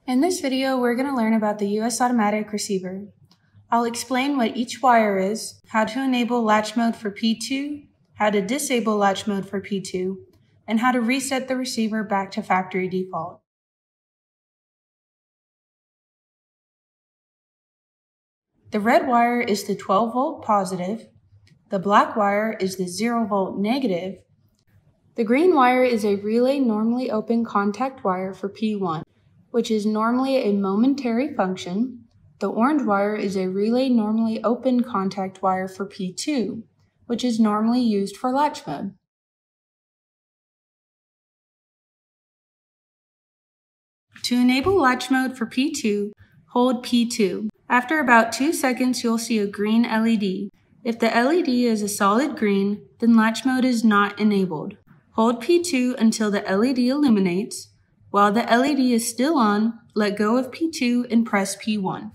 In this video, we're going to learn about the USAutomatic receiver. I'll explain what each wire is, how to enable latch mode for P2, how to disable latch mode for P2, and how to reset the receiver back to factory default. The red wire is the 12-volt positive, the black wire is the 0-volt negative, the green wire is a relay normally open contact wire for P1, which is normally a momentary function. The orange wire is a relay normally open contact wire for P2, which is normally used for latch mode. To enable latch mode for P2, hold P2. After about 2 seconds, you'll see a green LED. If the LED is a solid green, then latch mode is not enabled. Hold P2 until the LED illuminates. While the LED is still on, let go of P2 and press P1.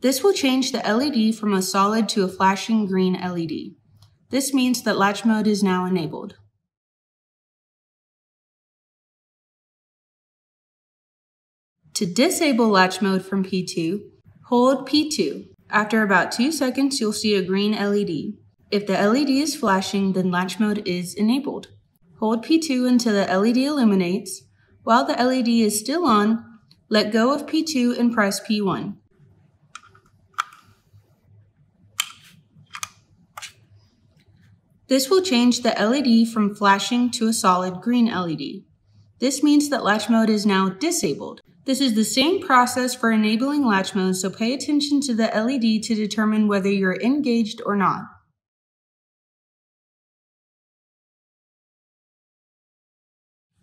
This will change the LED from a solid to a flashing green LED. This means that latch mode is now enabled. To disable latch mode from P2, hold P2. After about 2 seconds, you'll see a green LED. If the LED is flashing, then latch mode is enabled. Hold P2 until the LED illuminates. While the LED is still on, let go of P2 and press P1. This will change the LED from flashing to a solid green LED. This means that latch mode is now disabled. This is the same process for enabling latch mode, so pay attention to the LED to determine whether you're engaged or not.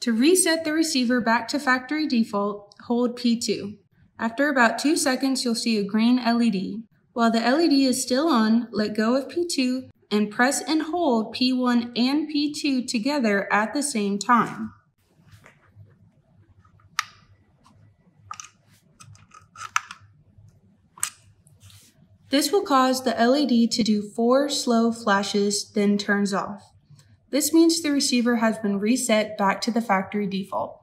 To reset the receiver back to factory default, hold P2. After about 2 seconds, you'll see a green LED. While the LED is still on, let go of P2 and press and hold P1 and P2 together at the same time. This will cause the LED to do 4 slow flashes, then turns off. This means the receiver has been reset back to the factory default.